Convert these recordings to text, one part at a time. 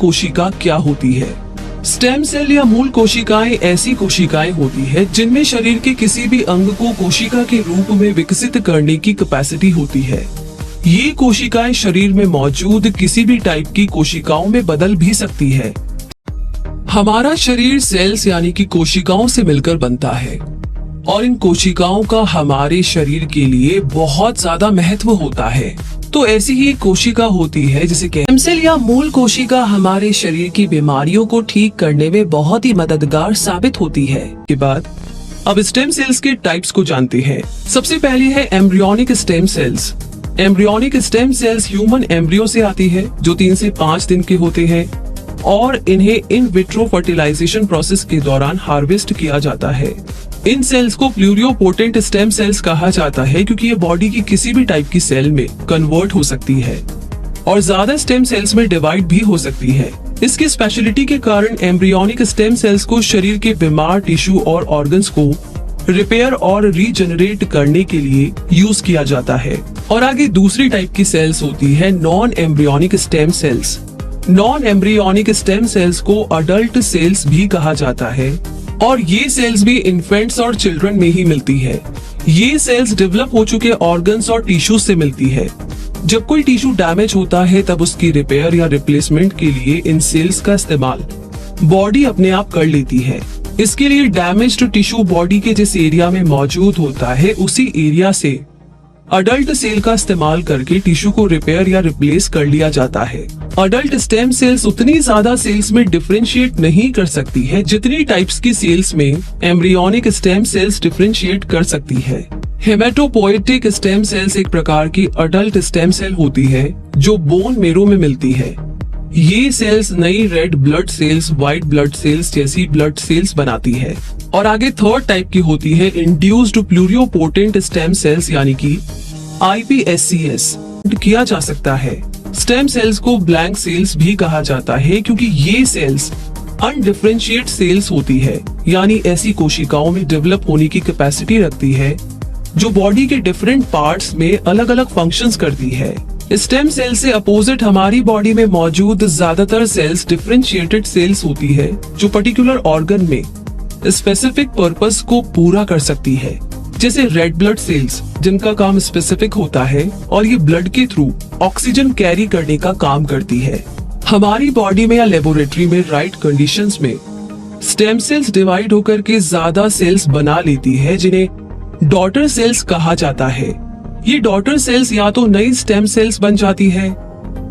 कोशिका क्या होती है? स्टेम सेल या मूल कोशिकाएं ऐसी कोशिकाएं होती है जिनमें शरीर के किसी भी अंग को कोशिका के रूप में विकसित करने की कैपेसिटी होती है। ये कोशिकाएं शरीर में मौजूद किसी भी टाइप की कोशिकाओं में बदल भी सकती है। हमारा शरीर सेल्स यानी कि कोशिकाओं से मिलकर बनता है और इन कोशिकाओं का हमारे शरीर के लिए बहुत ज्यादा महत्व होता है। तो ऐसी ही एक कोशिका होती है जिसे स्टेम सेल या मूल कोशिका हमारे शरीर की बीमारियों को ठीक करने में बहुत ही मददगार साबित होती है। के बाद अब स्टेम सेल्स के टाइप्स को जानते हैं। सबसे पहले है embryonic stem cells. Embryonic stem cells human embryo से आती है जो 3 से 5 दिन के होते हैं और इन्हें इन विट्रो फर्टिलाइजेशन प्रोसेस के दौरान हार्वेस्ट किया जाता है। इन सेल्स को प्लूरियोपोटेंट स्टेम सेल्स कहा जाता है क्योंकि ये बॉडी की किसी भी टाइप की सेल में कन्वर्ट हो सकती है और ज्यादा स्टेम सेल्स में डिवाइड भी हो सकती है। इसकी स्पेशलिटी के कारण एम्ब्रियोनिक स्टेम सेल्स को शरीर के बीमार टिश्यू और ऑर्गन्स को रिपेयर और रीजनरेट करने के लिए यूज किया जाता है। और आगे दूसरी टाइप की सेल्स होती है non embryonic stem cells. Non embryonic stem cells को अडल्ट सेल्स भी कहा जाता है और ये सेल्स भी इन्फेंट्स और चिल्ड्रन में ही मिलती है। ये सेल्स डेवलप हो चुके ऑर्गन्स और टिश्यू से मिलती है। जब कोई टिश्यू डैमेज होता है तब उसकी रिपेयर या रिप्लेसमेंट के लिए इन सेल्स का इस्तेमाल बॉडी अपने आप कर लेती है। इसके लिए डैमेज्ड टिश्यू बॉडी के जिस एरिया में मौजूद होता है उसी एरिया से अडल्ट सेल का इस्तेमाल करके टिश्यू को रिपेयर या रिप्लेस कर लिया जाता है। अडल्ट स्टेम सेल्स उतनी ज्यादा सेल्स में डिफरेंशिएट नहीं कर सकती है जितनी टाइप्स की सेल्स में एम्ब्रियोनिक स्टेम सेल्स डिफरेंशिएट कर सकती है। हेमेटोपोएटिक स्टेम सेल्स एक प्रकार की अडल्ट स्टेम सेल होती है जो बोन मेरो में मिलती है। ये सेल्स नई red blood cells, white blood cells जैसी ब्लड सेल्स बनाती है। और आगे थर्ड टाइप की होती है इंड्यूस्ड प्लूरियोपोटेंट स्टेम सेल्स यानी कि IPSCs किया जा सकता है। स्टेम सेल्स को ब्लैंक सेल्स भी कहा जाता है क्योंकि ये सेल्स अनडिफरेंशिएट सेल्स होती है, यानी ऐसी कोशिकाओं में डेवलप होने की कैपेसिटी रखती है जो बॉडी के डिफरेंट पार्ट्स में अलग अलग फंक्शंस करती है। स्टेम सेल से अपोजिट हमारी बॉडी में मौजूद ज्यादातर सेल्स डिफरेंशिएटेड सेल्स होती है जो पर्टिकुलर ऑर्गन में स्पेसिफिक पर्पस को पूरा कर सकती है, जैसे रेड ब्लड सेल्स जिनका काम स्पेसिफिक होता है और ये ब्लड के थ्रू ऑक्सीजन कैरी करने का काम करती है। हमारी बॉडी में या लेबोरेटरी में राइट कंडीशंस में स्टेम सेल्स डिवाइड होकर के ज्यादा सेल्स बना लेती है जिन्हें डॉटर सेल्स कहा जाता है। ये डॉटर सेल्स या तो नई स्टेम सेल्स बन जाती है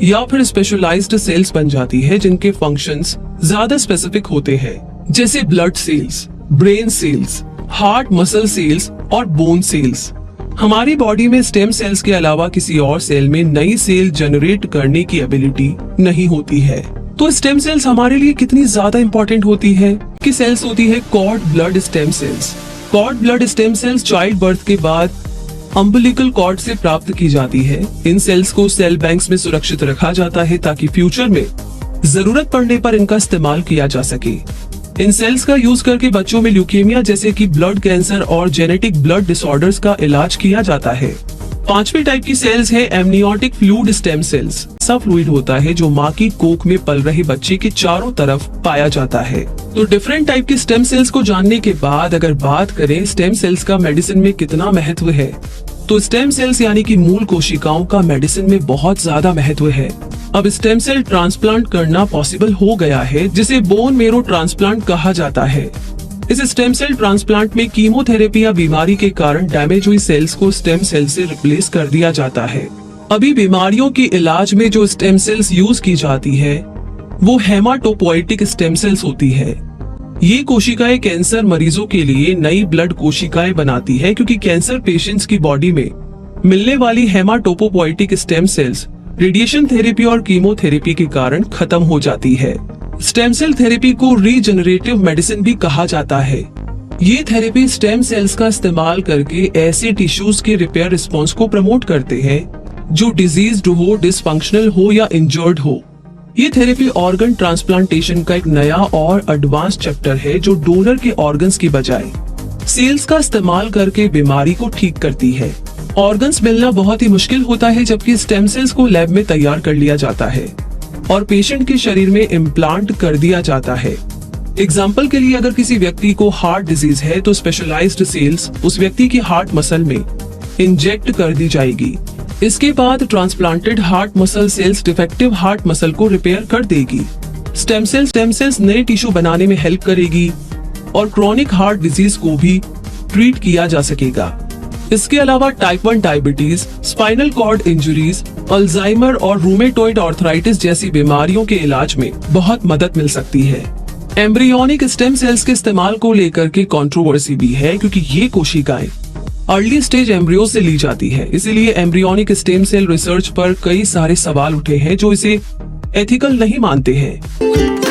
या फिर स्पेशलाइज्ड सेल्स बन जाती है जिनके फंक्शंस ज्यादा स्पेसिफिक होते हैं, जैसे blood cells, brain cells, heart muscle cells और बोन सेल्स। हमारी बॉडी में स्टेम सेल्स के अलावा किसी और सेल में नई सेल जनरेट करने की एबिलिटी नहीं होती है। तो स्टेम सेल्स हमारे लिए कितनी ज्यादा इंपॉर्टेंट होती है कि सेल्स होती है cord blood stem cells. Cord blood stem cells child birth के बाद अम्बिलिकल कॉर्ड से प्राप्त की जाती है। इन सेल्स को सेल बैंक्स में सुरक्षित रखा जाता है ताकि फ्यूचर में जरूरत पड़ने पर इनका इस्तेमाल किया जा सके। इन सेल्स का यूज करके बच्चों में ल्यूकेमिया जैसे कि ब्लड कैंसर और जेनेटिक ब्लड डिसऑर्डर्स का इलाज किया जाता है। पांचवी टाइप की सेल्स है एमनियोटिक फ्लूइड स्टेम सेल्स। ऐसा फ्लूइड होता है जो माँ की कोख में पल रहे बच्चे के चारों तरफ पाया जाता है। तो डिफरेंट टाइप की स्टेम सेल्स को जानने के बाद अगर बात करें स्टेम सेल्स का मेडिसिन में कितना महत्व है, तो स्टेम सेल्स यानी कि मूल कोशिकाओं का मेडिसिन में बहुत ज्यादा महत्व है। अब स्टेम सेल ट्रांसप्लांट करना पॉसिबल हो गया है जिसे बोन मेरो ट्रांसप्लांट कहा जाता है। इस स्टेम सेल ट्रांसप्लांट में कीमोथेरेपी या बीमारी के कारण डैमेज हुई सेल्स को स्टेम सेल से रिप्लेस कर दिया जाता है। अभी बीमारियों के इलाज में जो स्टेम सेल्स यूज की जाती है वो हेमाटोपोएटिक स्टेम सेल्स होती है। ये कोशिकाएं कैंसर मरीजों के लिए नई ब्लड कोशिकाएं बनाती है क्योंकि कैंसर पेशेंट्स की बॉडी में मिलने वाली haematopoietic stem cells radiation therapy और कीमोथेरेपी के कारण खत्म हो जाती है। स्टेम सेल थेरेपी को रीजनरेटिव मेडिसिन भी कहा जाता है। ये थेरेपी स्टेम सेल्स का इस्तेमाल करके ऐसे टिश्यूज के रिपेयर रिस्पॉन्स को प्रमोट करते हैं जो डिजीज्ड हो, डिसफंक्शनल हो या इंजर्ड हो। ये थेरेपी ऑर्गन ट्रांसप्लांटेशन का एक नया और एडवांस चैप्टर है जो डोनर के ऑर्गन्स की बजाय सेल्स का इस्तेमाल करके बीमारी को ठीक करती है। ऑर्गन्स मिलना बहुत ही मुश्किल होता है जबकि स्टेम सेल्स को लैब में तैयार कर लिया जाता है। और पेशेंट के शरीर में इम्प्लांट कर दिया जाता है। एग्जाम्पल के लिए अगर किसी व्यक्ति को हार्ट डिजीज है तो स्पेशलाइज्ड सेल्स उस व्यक्ति की हार्ट मसल में इंजेक्ट कर दी जाएगी। इसके बाद transplanted heart muscle cells defective heart muscle को रिपेयर कर देगी। स्टेम सेल्स नए टिश्यू बनाने में हेल्प करेगी और क्रॉनिक हार्ट डिजीज को भी ट्रीट किया जा सकेगा। इसके अलावा type 1 diabetes, spinal cord injuries, Alzheimer और रूमेटॉइड आर्थराइटिस जैसी बीमारियों के इलाज में बहुत मदद मिल सकती है। एम्ब्रियोनिक स्टेम सेल्स के इस्तेमाल को लेकर के कंट्रोवर्सी भी है, क्योंकि ये कोशिकाएं अर्ली स्टेज एम्ब्रियो से ली जाती है। इसीलिए एम्ब्रियोनिक स्टेम सेल रिसर्च पर कई सारे सवाल उठे हैं जो इसे एथिकल नहीं मानते हैं।